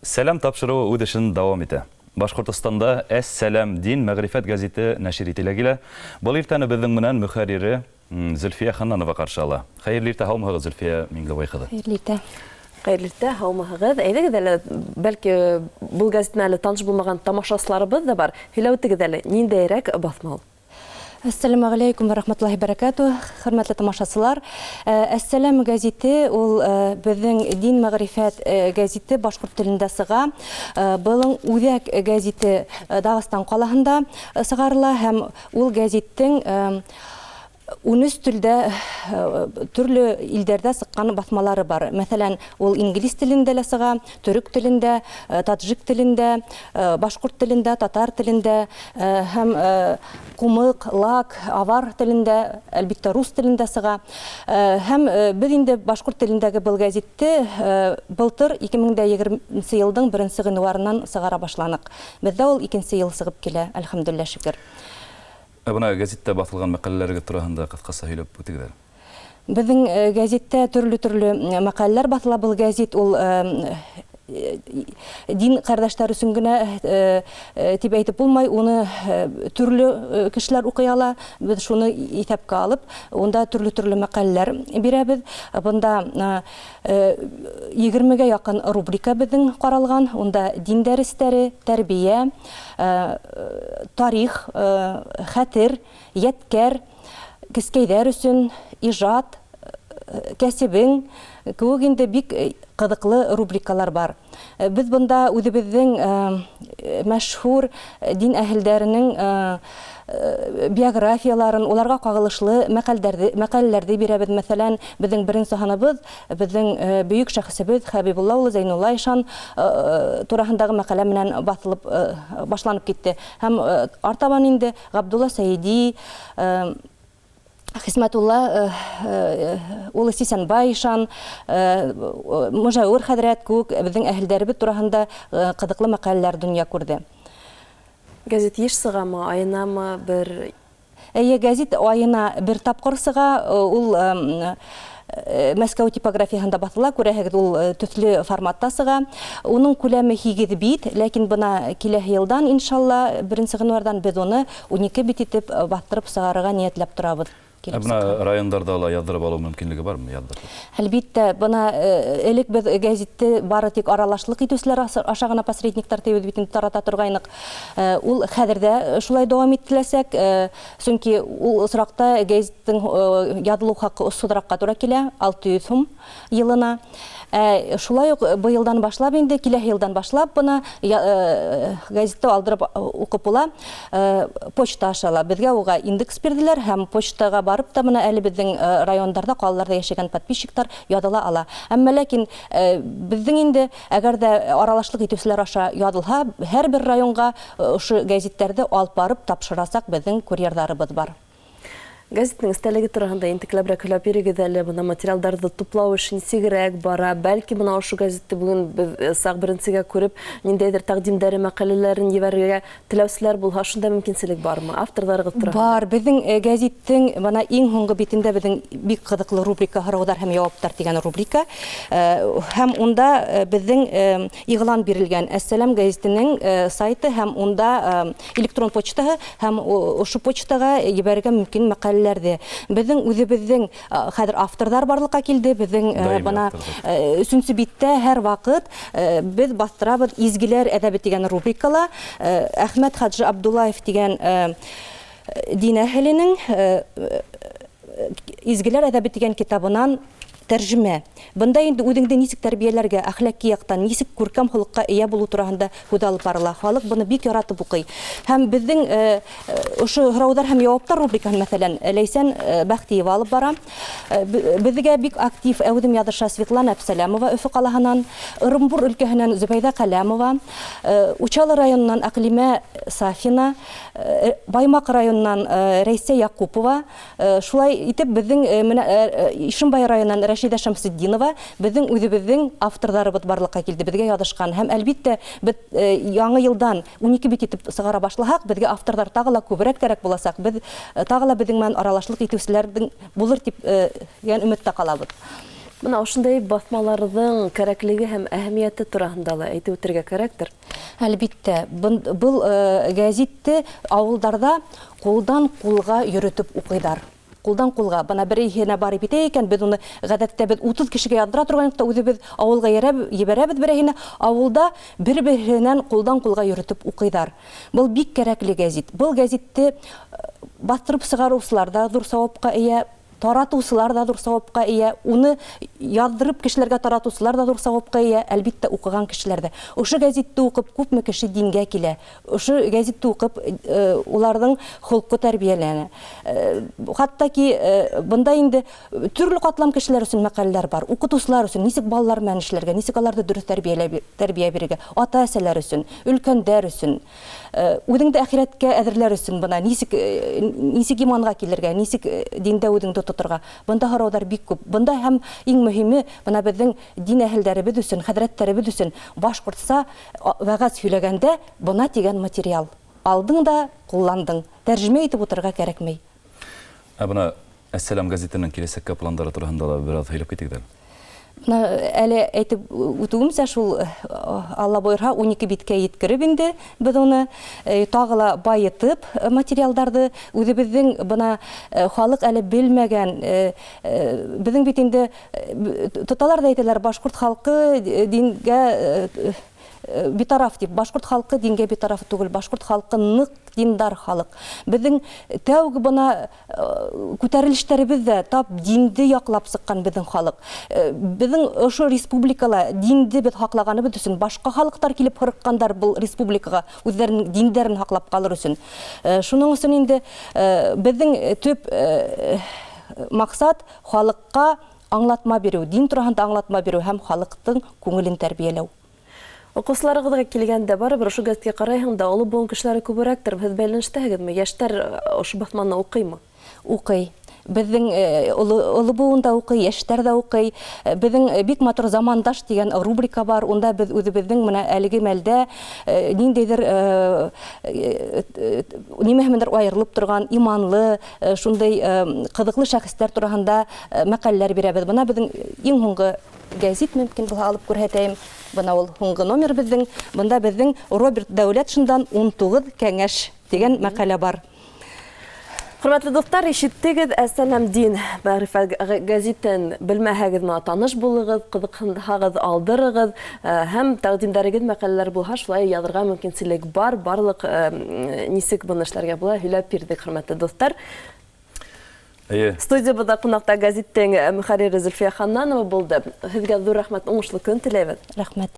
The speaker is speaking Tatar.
Сәлам тапшыруы үдешін дауам ите. Башқұртыстанда «Әс-сәлам дин мәғрифәт» газеті нәшір ителә килә. Бұл иртәне безнең менән мөхәррире Зөлфия Ханнанова каршы ала. Хәерле иртә, һаумыгыз, Зөлфия Миңлебай кызы. Хәерле иртә. Хәерле иртә, һаумыгыз. Әйдәгез әле, бәлки бұл газетны әле таныш булмаган тамашачыларыбыз да бар. Һөйләүтегез әле, ниндәйрәк басма ул? Ассаламу алейкум ва рахматуллахи баракату. Хөрмәтле тамашачылар, «Әс-сәлам» газеты ул безнең дин мәгърифәт газеты башкорт телендә сыга. Булың үзәк газеты Дагыстан калаһында сыгарыла һәм ул газеттең 13 телдә төрле илдәрдә сыккан басмалары бар. Мәсәлән, ул инглиз телендә сыга, төрек телендә, таджик телендә, башкорт телендә, татар телендә һәм кумык, лак, авар телендә, әлбиттә рус телендә сыга. Һәм без инде башкорт телендәге был газетте былтыр 2020 елның 1 гыйнварыннан сыгара башланык. Бездә ул 2 ел сыгып килә, әлхәмдүлилләh шөкер. Бuna газетте басылган мәкаләләргә турында кыскасы һөйләп үтегез. Безнең газетте төрле мәкаләләр басыла. Был газет ул дин кардәшләр өчен генә дип әйтеп булмай, уны төрле кешеләр укый ала. Без шуны исәпкә алып, онда төрле мәкаләләр бирәбез. Бунда 20гә якын рубрика безнең каралган. Онда дин дәресләре, тәрбия, тарих, хәтер, яткәр, кескәйдәр өчен, иҗат, кәсебең, күп инде бик кызыклы рубрикалар бар. Без бунда үзебезнең мәшһүр дин әһелләренең биографияларын, уларга кагылышлы мәкаләләрне бирәбез. Мәсәлән, безнең беренче санабыз, безнең бөек шәхесебез Хәбибулла улы Зәйнулла ишан турасындагы мәкалә менән басылып башланып китте. Һәм артабан инде Габдулла Сәйди, Хисмәтулла улы Сисәнбай ишан, Мужаур хәзрәт күк безнең әһелләребез турасында кызыклы мәкаләләр дөнья күрде. Газет еш сыгамы, айнамы бер? Газет айына бер тапкыр сыга. Ул Мәскәү типографиясында басыла, күрәһегез, ул төсле форматта сыга. Уның күләме 8 бит, ләкин бына киләһе елдан иншалла 1 гыйнвардан без аны 12 бит итеп бастырып сыгарга ниятләп торабыз. Бuna райондарда ала яздырып алу мөмкинлеге бармы? Әлбиттә, бына элек без газетте бары тик аралашлык итүчеләр аша гына посредниктар тибез бит тарата торгайнык. Ул хәзердә шулай дәвам ителәсәк, чөнки ул осракта газеттың язылу хакы судыракка туры килә, 600 сум елына. Шулай ук быелдан башлап инде, киләһе елдан башлап бына газетты алдырып укып була. Почта ашала. Безгә уга индекс бирделәр һәм почтага барып та бына әле безнең районнарда, калаларда яшәгән подписчиктар ядыла ала. Әмма ләкин безнең инде әгәр дә аралашлык итүчеләр аша ядылһа, һәр бер районга ошо газеттәрне алып барып тапшырасак, безнең курьерларыбыз бар. Газетның истәлеге турында интекләбрәк һөйләп бирегез әле, бuna материалларны туплау өчен сигрәк бара. Бәлки бuna ошо газетты бүген сак беренчегә күреп, ниндәйдер тәкъдимдәре, мәкаләләрен җибәрергә теләүчеләр булһа, шунда мөмкинчелек бармы? Авторларыгыз турында. Бар. Безнең газеттың бана иң һоңгы битендә безнең бик кызыклы рубрика «Һораудар һәм җаваплар» дигән рубрика. Һәм унда безнең игълан бирелгән «Әс-сәлам» газетының сайты һәм унда электрон почтаһы һәм ошо почтага җибәрергә мөмкин мәкаләләрде. Безнең үзебезнең хәзер авторлар барлыкка килде. Безнең бана 3нче биттә һәр вакыт без бастырабыз изгеләр әдәбе дигән рубрикала. Әхмәт Хаджи Абдуллаев дигән дин әһеленең изгеләр әдәбе дигән китабынан тәрҗемә. Бында инде үзеңдә нисек тәрбияләргә, әхлаки яктан, нисек күркәм холыкка ия булу турында һүз алып барыла. Халык буны бик яратып укый. Һәм безнең ошо һораудар һәм җаваплар рубрикаһын мәсәлән Ләйсән Бәхтиева алып бара. Безгә бик актив әүдем языша Светлана Әпсәләмова Өфе калаһынан, Ырымбур өлкәһеннән Зөбәйдә Кәләмова, Учалы районыннан Аклимә Сафина, Баймак районыннан Рәйсә Якупова, шулай итеп безнең Ишембай районыннан Рәшидә Шәмсетдинова безнең үзебезнең авторларыбыз барлыкка килде, безгә ядышкан. Һәм әлбиттә без яңа елдан 12 бит итеп сыгара башласак, безгә авторлар тагыла күбрәк кирәк буласак, без тагыла безнең белән аралашлык итүчеләрдән булыр дип ягъни өметтә калабыз. Мына ошындай басмаларҙың кәрәклеге һәм әһәмиәте тураһында ла әйтеп үтергә кәрәктер. Әлбиттә, был гәзитте ауылдарда ҡулдан ҡулға йөрөтөп уҡыйҙар. Ҡулдан ҡулға. Бына берәйһенә барып итә икән, беҙ уны ғәҙәттә 30 кешегә яҙдыра торғанлыҡта үҙебеҙ ауылға ебәрәбеҙ берәйһенә, ауылда бер-береһенән ҡулдан ҡулға йөрөтөп уҡыйҙар. Был бик кәрәкле гәзит. Был гәзитте баҫтырып сығарыусылар да ҙур сауапҡа эйә, таратыусылар да ҙур сауапҡа эйә, уны яҙҙырып кешеләргә таратыусылар да ҙур сауапҡа эйә, әлбиттә уҡыған кешеләр дә. Ошо гәзитте уҡып күпме кеше дингә килә. Ошо гәзитте уҡып уларҙың холҡо тәрбиәләнә. Хатта ки бында инде төрлө ҡатлам кешеләр өсөн мәҡәләләр бар. Уҡытыусылар өсөн нисек балалар менән эшләргә, нисек аларҙы дөрөҫ тәрбиә бирергә, ата-әсәләр өсөн, өлкәндәр өсөн, үҙеңде әхирәткә әҙерләр өсөн бына нисек иманға килергә, нисек диндә үҙеңде тоторға. Бында һорауҙар бик күп. Бында һәм иң мөһиме бына беҙҙең дин әһелдәребеҙ өсөн, хәҙрәттәребеҙ өсөн башҡортса вәғәз һөйләгәндә бына тигән материал. Алдың да ҡулландың. Тәржемә итеп утырырға кәрәкмәй. Бына «Әссәләм» газетының киләсәккә пландары тураһында ла бер аҙ һөйләп китегеҙ. Әле әйтеп үтеүемсә, шул Алла бойорһа 12 биткә еткереп инде беҙ уны тағы ла байытып материалдарҙы, үҙебеҙҙең бына халыҡ әле белмәгән, беҙҙең бит инде тоталар да әйтәләр, башҡорт халҡы дингә битараф дип. Башҡорт халҡы дингә битараф түгел, башҡорт халҡы ныҡ диндар халыҡ. Беҙҙең тәүге бына күтәрелештәребеҙ ҙә тап динде яҡлап сыҡҡан беҙҙең халыҡ. Беҙҙең ошо республикала динде беҙ һаҡлағаныбыҙ өсөн башҡа халыҡтар килеп һырыҡҡандар был республикаға үҙҙәренең диндәрен һаҡлап ҡалыр өсөн. Шуның өсөн инде беҙҙең төп маҡсат халыҡҡа аңлатма биреү, дин тураһында аңлатма биреү һәм халыҡтың күңелен тәрбиәләү. Уҡыусыларығыҙға килгәндә барыбер ошо гәзиткә ҡарайһың да, оло быуын кешеләре күберәктер. Һеҙ бәйләнештәһегеҙме? Йәштәр ошо баҫманы уҡыймы? Уҡый. Беҙҙең оло быуында уҡый, йәштәр ҙә уҡый. Беҙҙең бик матур замандаш тигән рубрика бар. Унда беҙ үҙебеҙҙең менә әлеге мәлдә ниндәйҙер нимәһемендер айырылып торған, иманлы, шундай ҡыҙыҡлы шәхестәр тураһында мәҡәләләр бирәбеҙ. Бына беҙҙең иң һуңғы гәзит мөмкин булһа алып күрһәтәйем. Бына ул һуңғы номер беҙҙең. Бында беҙҙең Роберт Дәүләтшиндан 19 кәңәш тигән мәҡәлә бар. Хөрмәтле дуҫтар, ишеттегеҙ, «Әссәләм дин» мәғрифәт гәзитен белмәһәгеҙ ме, таныш булығыҙ, ҡыҙыҡһынһағыҙ, алдырығыҙ, һәм тәҡдимдәрегеҙ мәҡәләләр булһа, шулай яҙырға мөмкинселек бар. Барлыҡ нисек быны эшләргә була һөйләп бирҙек, хөрмәтле дуҫтар. Студиябыҙҙа ҡунаҡта гәзиттең мөхәррире Зөлфиә Ханнанова булды. Һеҙгә ҙур рәхмәт, уңышлы көн теләйбеҙ. Рәхмәт.